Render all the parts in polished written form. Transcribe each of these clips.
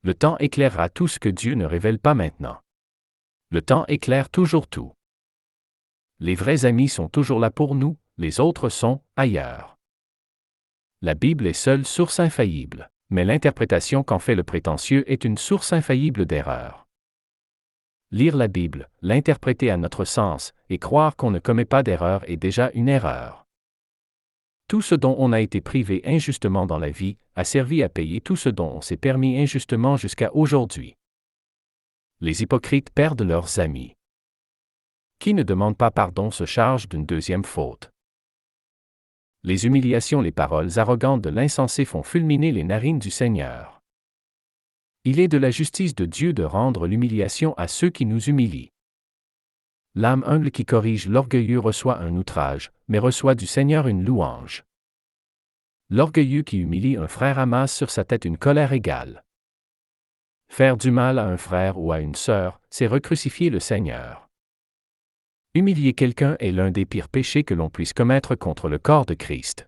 Le temps éclairera tout ce que Dieu ne révèle pas maintenant. Le temps éclaire toujours tout. Les vrais amis sont toujours là pour nous, les autres sont ailleurs. La Bible est seule source infaillible, mais l'interprétation qu'en fait le prétentieux est une source infaillible d'erreur. Lire la Bible, l'interpréter à notre sens, et croire qu'on ne commet pas d'erreur est déjà une erreur. Tout ce dont on a été privé injustement dans la vie a servi à payer tout ce dont on s'est permis injustement jusqu'à aujourd'hui. Les hypocrites perdent leurs amis. Qui ne demande pas pardon se charge d'une deuxième faute. Les humiliations, les paroles arrogantes de l'insensé font fulminer les narines du Seigneur. Il est de la justice de Dieu de rendre l'humiliation à ceux qui nous humilient. L'âme humble qui corrige l'orgueilleux reçoit un outrage, mais reçoit du Seigneur une louange. L'orgueilleux qui humilie un frère amasse sur sa tête une colère égale. Faire du mal à un frère ou à une sœur, c'est recrucifier le Seigneur. Humilier quelqu'un est l'un des pires péchés que l'on puisse commettre contre le corps de Christ.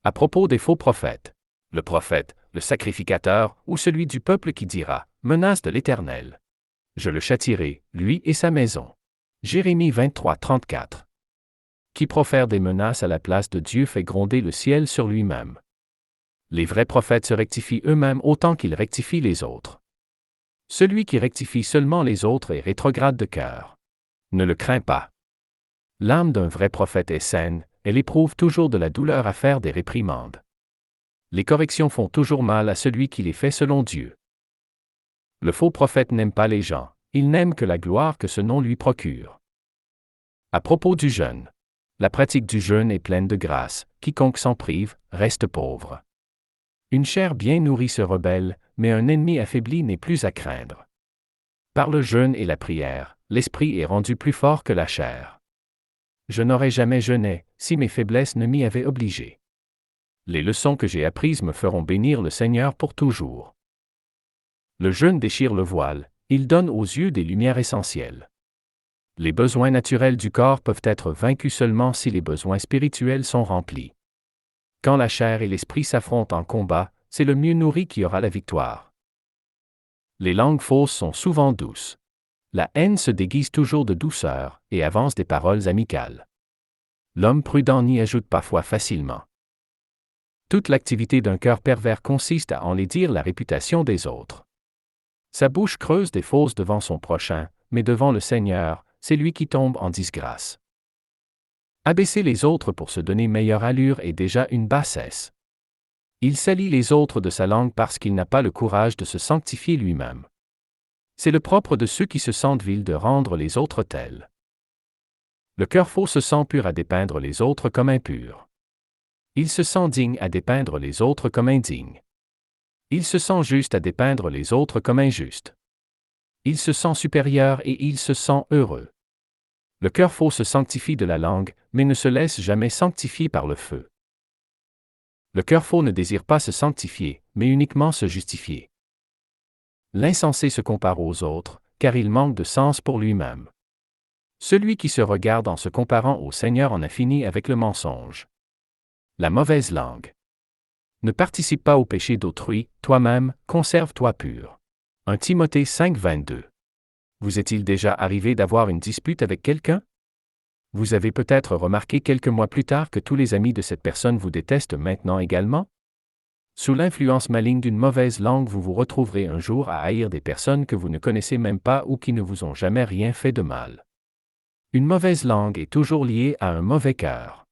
À propos des faux prophètes, le prophète, le sacrificateur ou celui du peuple qui dira « Menace de l'Éternel. Je le châtierai, lui et sa maison. » Jérémie 23, 34. Qui profère des menaces à la place de Dieu fait gronder le ciel sur lui-même. Les vrais prophètes se rectifient eux-mêmes autant qu'ils rectifient les autres. Celui qui rectifie seulement les autres est rétrograde de cœur. Ne le crains pas. L'âme d'un vrai prophète est saine, elle éprouve toujours de la douleur à faire des réprimandes. Les corrections font toujours mal à celui qui les fait selon Dieu. Le faux prophète n'aime pas les gens, il n'aime que la gloire que ce nom lui procure. À propos du jeûne. La pratique du jeûne est pleine de grâce, quiconque s'en prive, reste pauvre. Une chair bien nourrie se rebelle, mais un ennemi affaibli n'est plus à craindre. Par le jeûne et la prière, l'esprit est rendu plus fort que la chair. Je n'aurais jamais jeûné, si mes faiblesses ne m'y avaient obligé. Les leçons que j'ai apprises me feront bénir le Seigneur pour toujours. Le jeûne déchire le voile, il donne aux yeux des lumières essentielles. Les besoins naturels du corps peuvent être vaincus seulement si les besoins spirituels sont remplis. Quand la chair et l'esprit s'affrontent en combat, c'est le mieux nourri qui aura la victoire. Les langues fausses sont souvent douces. La haine se déguise toujours de douceur et avance des paroles amicales. L'homme prudent n'y ajoute parfois facilement. Toute l'activité d'un cœur pervers consiste à enlaidir la réputation des autres. Sa bouche creuse des fosses devant son prochain, mais devant le Seigneur, c'est lui qui tombe en disgrâce. Abaisser les autres pour se donner meilleure allure est déjà une bassesse. Il salit les autres de sa langue parce qu'il n'a pas le courage de se sanctifier lui-même. C'est le propre de ceux qui se sentent vils de rendre les autres tels. Le cœur faux se sent pur à dépeindre les autres comme impurs. Il se sent digne à dépeindre les autres comme indignes. Il se sent juste à dépeindre les autres comme injustes. Il se sent supérieur et il se sent heureux. Le cœur faux se sanctifie de la langue, mais ne se laisse jamais sanctifier par le feu. Le cœur faux ne désire pas se sanctifier, mais uniquement se justifier. L'insensé se compare aux autres, car il manque de sens pour lui-même. Celui qui se regarde en se comparant au Seigneur en a fini avec le mensonge. La mauvaise langue. Ne participe pas au péché d'autrui, toi-même, conserve-toi pur. 1 Timothée 5, 22. Vous est-il déjà arrivé d'avoir une dispute avec quelqu'un? Vous avez peut-être remarqué quelques mois plus tard que tous les amis de cette personne vous détestent maintenant également? Sous l'influence maligne d'une mauvaise langue, vous vous retrouverez un jour à haïr des personnes que vous ne connaissez même pas ou qui ne vous ont jamais rien fait de mal. Une mauvaise langue est toujours liée à un mauvais cœur.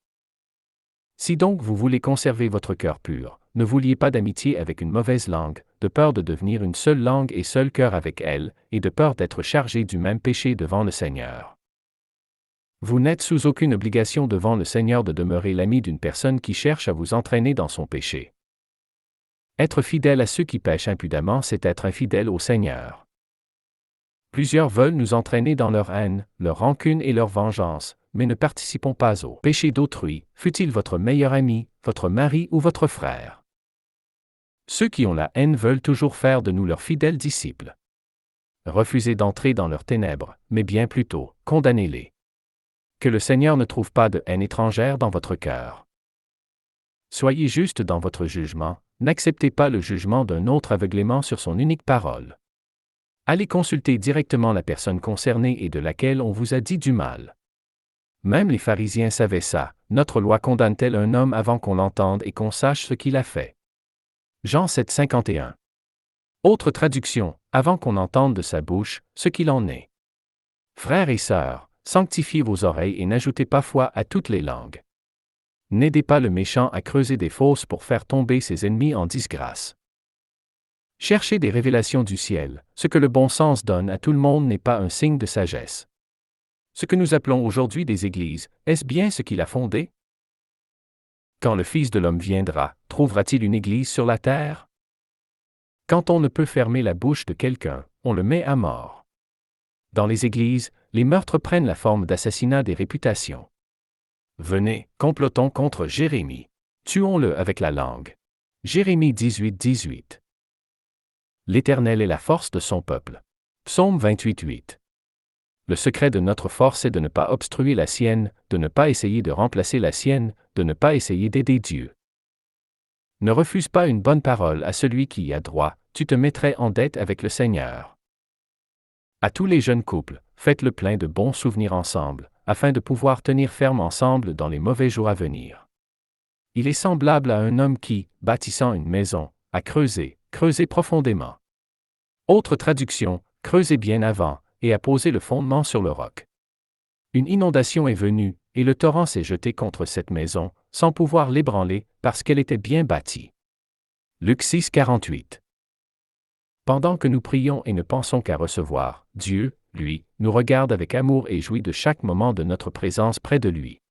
Si donc vous voulez conserver votre cœur pur, ne vous liez pas d'amitié avec une mauvaise langue, de peur de devenir une seule langue et seul cœur avec elle, et de peur d'être chargé du même péché devant le Seigneur. Vous n'êtes sous aucune obligation devant le Seigneur de demeurer l'ami d'une personne qui cherche à vous entraîner dans son péché. Être fidèle à ceux qui pêchent impudemment, c'est être infidèle au Seigneur. Plusieurs veulent nous entraîner dans leur haine, leur rancune et leur vengeance, mais ne participons pas au péché d'autrui, fût-il votre meilleur ami, votre mari ou votre frère. Ceux qui ont la haine veulent toujours faire de nous leurs fidèles disciples. Refusez d'entrer dans leurs ténèbres, mais bien plutôt, condamnez-les. Que le Seigneur ne trouve pas de haine étrangère dans votre cœur. Soyez juste dans votre jugement, n'acceptez pas le jugement d'un autre aveuglément sur son unique parole. Allez consulter directement la personne concernée et de laquelle on vous a dit du mal. Même les pharisiens savaient ça, notre loi condamne-t-elle un homme avant qu'on l'entende et qu'on sache ce qu'il a fait? Jean 7, 51. Autre traduction, avant qu'on entende de sa bouche ce qu'il en est. Frères et sœurs, sanctifiez vos oreilles et n'ajoutez pas foi à toutes les langues. N'aidez pas le méchant à creuser des fosses pour faire tomber ses ennemis en disgrâce. Cherchez des révélations du ciel, ce que le bon sens donne à tout le monde n'est pas un signe de sagesse. Ce que nous appelons aujourd'hui des églises, est-ce bien ce qu'il a fondé? Quand le Fils de l'homme viendra, trouvera-t-il une église sur la terre? Quand on ne peut fermer la bouche de quelqu'un, on le met à mort. Dans les églises, les meurtres prennent la forme d'assassinats des réputations. Venez, complotons contre Jérémie. Tuons-le avec la langue. Jérémie 18, 18. L'Éternel est la force de son peuple. Psaume 28, 8. Le secret de notre force est de ne pas obstruer la sienne, de ne pas essayer de remplacer la sienne, de ne pas essayer d'aider Dieu. Ne refuse pas une bonne parole à celui qui y a droit, tu te mettrais en dette avec le Seigneur. À tous les jeunes couples, faites le plein de bons souvenirs ensemble, afin de pouvoir tenir ferme ensemble dans les mauvais jours à venir. Il est semblable à un homme qui, bâtissant une maison, a creusé profondément. Autre traduction, creusé bien avant, et a posé le fondement sur le roc. Une inondation est venue, et le torrent s'est jeté contre cette maison, sans pouvoir l'ébranler, parce qu'elle était bien bâtie. Luc 6, 48. Pendant que nous prions et ne pensons qu'à recevoir, Dieu, lui, nous regarde avec amour et jouit de chaque moment de notre présence près de lui.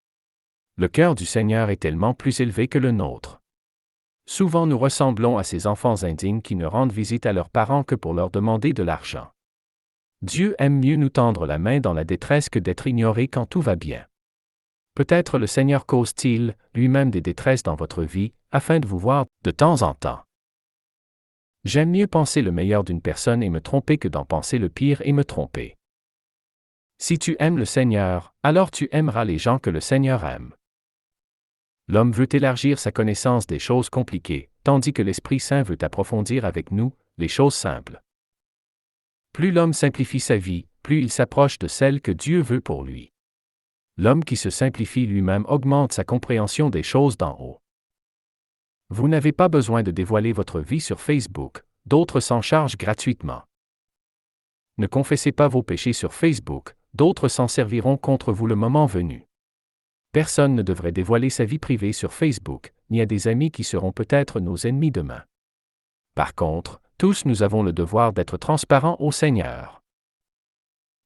Le cœur du Seigneur est tellement plus élevé que le nôtre. Souvent nous ressemblons à ces enfants indignes qui ne rendent visite à leurs parents que pour leur demander de l'argent. Dieu aime mieux nous tendre la main dans la détresse que d'être ignoré quand tout va bien. Peut-être le Seigneur cause-t-il, lui-même des détresses dans votre vie, afin de vous voir de temps en temps. J'aime mieux penser le meilleur d'une personne et me tromper que d'en penser le pire et me tromper. Si tu aimes le Seigneur, alors tu aimeras les gens que le Seigneur aime. L'homme veut élargir sa connaissance des choses compliquées, tandis que l'Esprit Saint veut approfondir avec nous les choses simples. Plus l'homme simplifie sa vie, plus il s'approche de celle que Dieu veut pour lui. L'homme qui se simplifie lui-même augmente sa compréhension des choses d'en haut. Vous n'avez pas besoin de dévoiler votre vie sur Facebook, d'autres s'en chargent gratuitement. Ne confessez pas vos péchés sur Facebook, d'autres s'en serviront contre vous le moment venu. Personne ne devrait dévoiler sa vie privée sur Facebook, ni à des amis qui seront peut-être nos ennemis demain. Par contre, tous nous avons le devoir d'être transparents au Seigneur.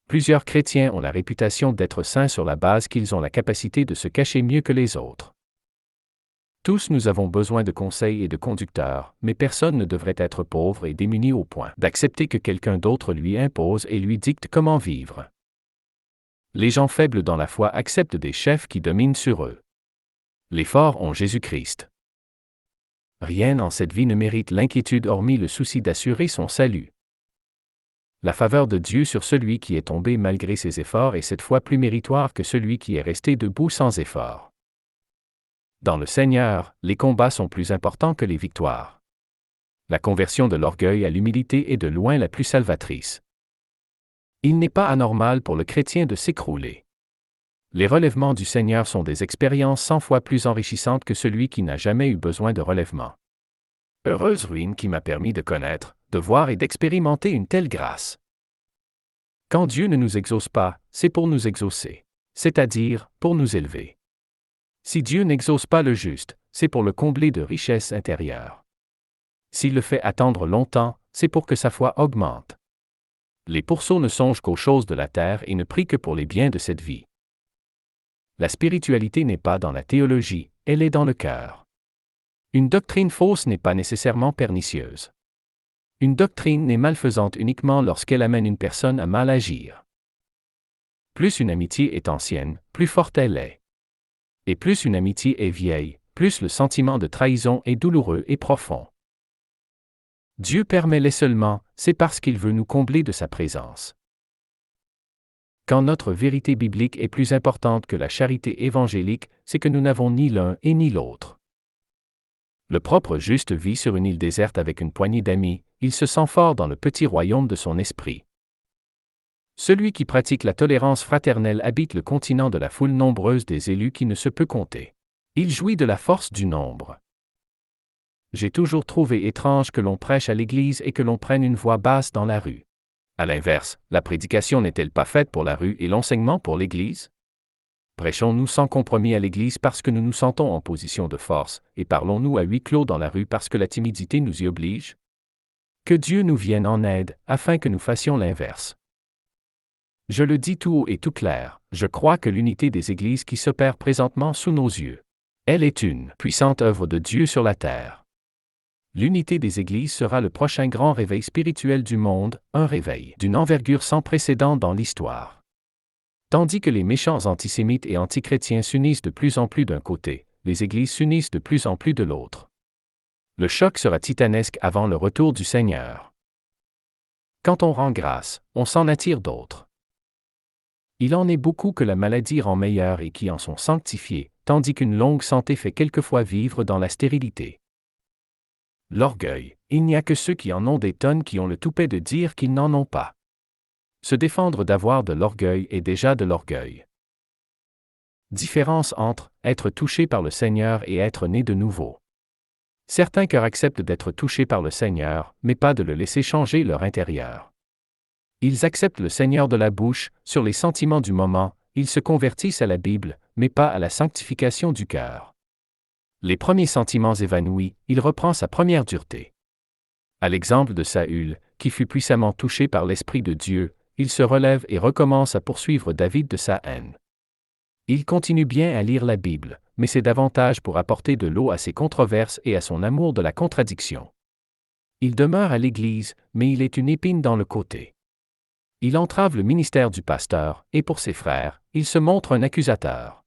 Plusieurs chrétiens ont la réputation d'être saints sur la base qu'ils ont la capacité de se cacher mieux que les autres. Tous nous avons besoin de conseils et de conducteurs, mais personne ne devrait être pauvre et démuni au point d'accepter que quelqu'un d'autre lui impose et lui dicte comment vivre. Les gens faibles dans la foi acceptent des chefs qui dominent sur eux. Les forts ont Jésus-Christ. Rien en cette vie ne mérite l'inquiétude hormis le souci d'assurer son salut. La faveur de Dieu sur celui qui est tombé malgré ses efforts est cette fois plus méritoire que celui qui est resté debout sans effort. Dans le Seigneur, les combats sont plus importants que les victoires. La conversion de l'orgueil à l'humilité est de loin la plus salvatrice. Il n'est pas anormal pour le chrétien de s'écrouler. Les relèvements du Seigneur sont des expériences 100 fois plus enrichissantes que celui qui n'a jamais eu besoin de relèvement. Heureuse ruine qui m'a permis de connaître, de voir et d'expérimenter une telle grâce. Quand Dieu ne nous exauce pas, c'est pour nous exaucer, c'est-à-dire pour nous élever. Si Dieu n'exauce pas le juste, c'est pour le combler de richesses intérieures. S'il le fait attendre longtemps, c'est pour que sa foi augmente. Les pourceaux ne songent qu'aux choses de la terre et ne prient que pour les biens de cette vie. La spiritualité n'est pas dans la théologie, elle est dans le cœur. Une doctrine fausse n'est pas nécessairement pernicieuse. Une doctrine n'est malfaisante uniquement lorsqu'elle amène une personne à mal agir. Plus une amitié est ancienne, plus forte elle est. Et plus une amitié est vieille, plus le sentiment de trahison est douloureux et profond. Dieu permet-les seulement, c'est parce qu'il veut nous combler de sa présence. Quand notre vérité biblique est plus importante que la charité évangélique, c'est que nous n'avons ni l'un et ni l'autre. Le propre juste vit sur une île déserte avec une poignée d'amis, il se sent fort dans le petit royaume de son esprit. Celui qui pratique la tolérance fraternelle habite le continent de la foule nombreuse des élus qui ne se peut compter. Il jouit de la force du nombre. J'ai toujours trouvé étrange que l'on prêche à l'église et que l'on prenne une voix basse dans la rue. À l'inverse, la prédication n'est-elle pas faite pour la rue et l'enseignement pour l'église? Prêchons-nous sans compromis à l'église parce que nous nous sentons en position de force, et parlons-nous à huis clos dans la rue parce que la timidité nous y oblige? Que Dieu nous vienne en aide, afin que nous fassions l'inverse. Je le dis tout haut et tout clair, je crois que l'unité des églises qui s'opère présentement sous nos yeux, elle est une puissante œuvre de Dieu sur la terre. L'unité des églises sera le prochain grand réveil spirituel du monde, un réveil d'une envergure sans précédent dans l'histoire. Tandis que les méchants antisémites et antichrétiens s'unissent de plus en plus d'un côté, les églises s'unissent de plus en plus de l'autre. Le choc sera titanesque avant le retour du Seigneur. Quand on rend grâce, on s'en attire d'autres. Il en est beaucoup que la maladie rend meilleure et qui en sont sanctifiés, tandis qu'une longue santé fait quelquefois vivre dans la stérilité. L'orgueil, il n'y a que ceux qui en ont des tonnes qui ont le toupet de dire qu'ils n'en ont pas. Se défendre d'avoir de l'orgueil est déjà de l'orgueil. Différence entre être touché par le Seigneur et être né de nouveau. Certains cœurs acceptent d'être touchés par le Seigneur, mais pas de le laisser changer leur intérieur. Ils acceptent le Seigneur de la bouche, sur les sentiments du moment, ils se convertissent à la Bible, mais pas à la sanctification du cœur. Les premiers sentiments évanouis, il reprend sa première dureté. À l'exemple de Saül, qui fut puissamment touché par l'Esprit de Dieu, il se relève et recommence à poursuivre David de sa haine. Il continue bien à lire la Bible, mais c'est davantage pour apporter de l'eau à ses controverses et à son amour de la contradiction. Il demeure à l'Église, mais il est une épine dans le côté. Il entrave le ministère du pasteur, et pour ses frères, il se montre un accusateur.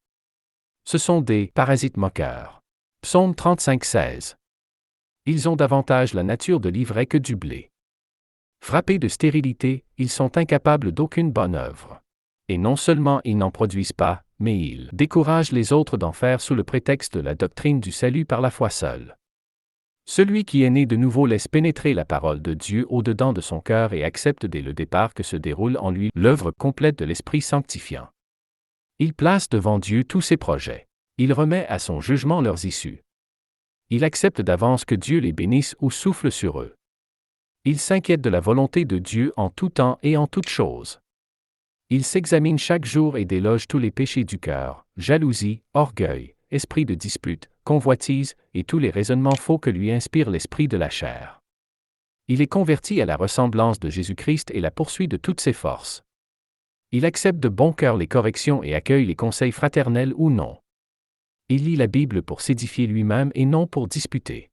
Ce sont des parasites moqueurs. Psaume 35:16. Ils ont davantage la nature de l'ivraie que du blé. Frappés de stérilité, ils sont incapables d'aucune bonne œuvre. Et non seulement ils n'en produisent pas, mais ils découragent les autres d'en faire sous le prétexte de la doctrine du salut par la foi seule. Celui qui est né de nouveau laisse pénétrer la parole de Dieu au-dedans de son cœur et accepte dès le départ que se déroule en lui l'œuvre complète de l'Esprit sanctifiant. Il place devant Dieu tous ses projets. Il remet à son jugement leurs issues. Il accepte d'avance que Dieu les bénisse ou souffle sur eux. Il s'inquiète de la volonté de Dieu en tout temps et en toutes choses. Il s'examine chaque jour et déloge tous les péchés du cœur, jalousie, orgueil, esprit de dispute, convoitise, et tous les raisonnements faux que lui inspire l'esprit de la chair. Il est converti à la ressemblance de Jésus-Christ et la poursuit de toutes ses forces. Il accepte de bon cœur les corrections et accueille les conseils fraternels ou non. Il lit la Bible pour s'édifier lui-même et non pour disputer.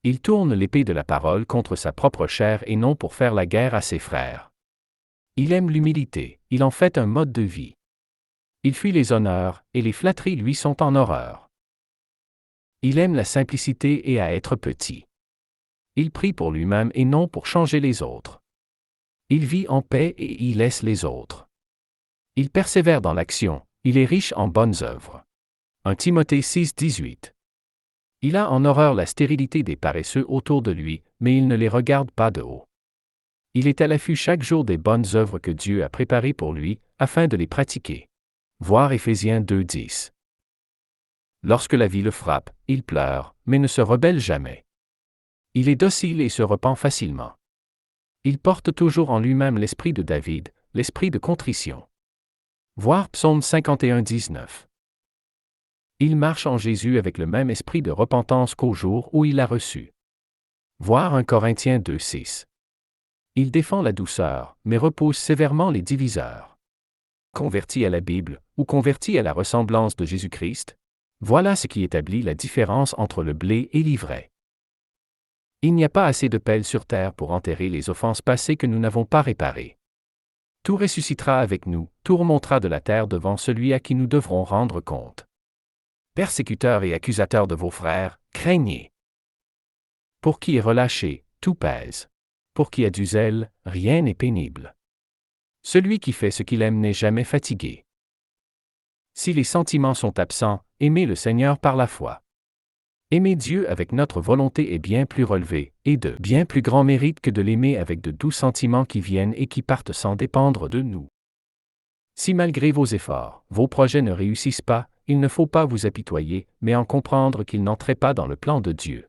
Il tourne l'épée de la parole contre sa propre chair et non pour faire la guerre à ses frères. Il aime l'humilité, il en fait un mode de vie. Il fuit les honneurs, et les flatteries lui sont en horreur. Il aime la simplicité et à être petit. Il prie pour lui-même et non pour changer les autres. Il vit en paix et y laisse les autres. Il persévère dans l'action, il est riche en bonnes œuvres. 1 Timothée 6:18. Il a en horreur la stérilité des paresseux autour de lui, mais il ne les regarde pas de haut. Il est à l'affût chaque jour des bonnes œuvres que Dieu a préparées pour lui, afin de les pratiquer. Voir Éphésiens 2:10. Lorsque la vie le frappe, il pleure, mais ne se rebelle jamais. Il est docile et se repent facilement. Il porte toujours en lui-même l'esprit de David, l'esprit de contrition. Voir Psaume 51:19. Il marche en Jésus avec le même esprit de repentance qu'au jour où il l'a reçu. Voir 1 Corinthiens 2:6. Il défend la douceur, mais repousse sévèrement les diviseurs. Converti à la Bible, ou converti à la ressemblance de Jésus-Christ? Voilà ce qui établit la différence entre le blé et l'ivraie. Il n'y a pas assez de pelles sur terre pour enterrer les offenses passées que nous n'avons pas réparées. Tout ressuscitera avec nous, tout remontera de la terre devant celui à qui nous devrons rendre compte. Persécuteurs et accusateurs de vos frères, craignez. Pour qui est relâché, tout pèse. Pour qui a du zèle, rien n'est pénible. Celui qui fait ce qu'il aime n'est jamais fatigué. Si les sentiments sont absents, aimez le Seigneur par la foi. Aimer Dieu avec notre volonté est bien plus relevé, et de bien plus grand mérite que de l'aimer avec de doux sentiments qui viennent et qui partent sans dépendre de nous. Si malgré vos efforts, vos projets ne réussissent pas, il ne faut pas vous apitoyer, mais en comprendre qu'ils n'entraient pas dans le plan de Dieu.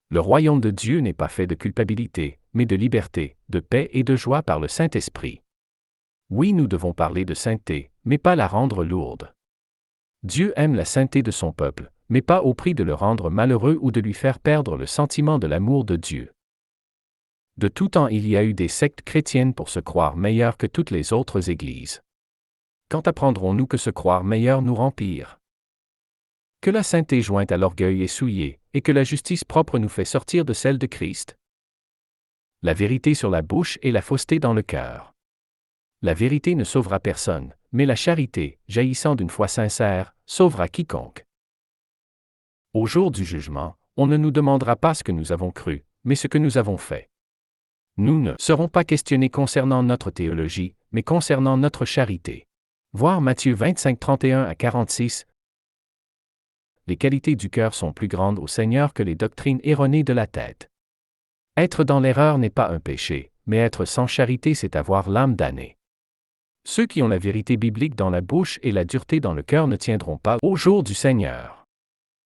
Le royaume de Dieu n'est pas fait de culpabilité, mais de liberté, de paix et de joie par le Saint-Esprit. Oui, nous devons parler de sainteté, mais pas la rendre lourde. Dieu aime la sainteté de son peuple, mais pas au prix de le rendre malheureux ou de lui faire perdre le sentiment de l'amour de Dieu. De tout temps il y a eu des sectes chrétiennes pour se croire meilleures que toutes les autres églises. Quand apprendrons-nous que se croire meilleur nous rend pire? Que la sainteté jointe à l'orgueil est souillée, et que la justice propre nous fait sortir de celle de Christ? La vérité sur la bouche et la fausseté dans le cœur. La vérité ne sauvera personne, mais la charité, jaillissant d'une foi sincère, sauvera quiconque. Au jour du jugement, on ne nous demandera pas ce que nous avons cru, mais ce que nous avons fait. Nous ne serons pas questionnés concernant notre théologie, mais concernant notre charité. Voir Matthieu 25, 31 à 46. Les qualités du cœur sont plus grandes au Seigneur que les doctrines erronées de la tête. Être dans l'erreur n'est pas un péché, mais être sans charité c'est avoir l'âme damnée. Ceux qui ont la vérité biblique dans la bouche et la dureté dans le cœur ne tiendront pas au jour du Seigneur.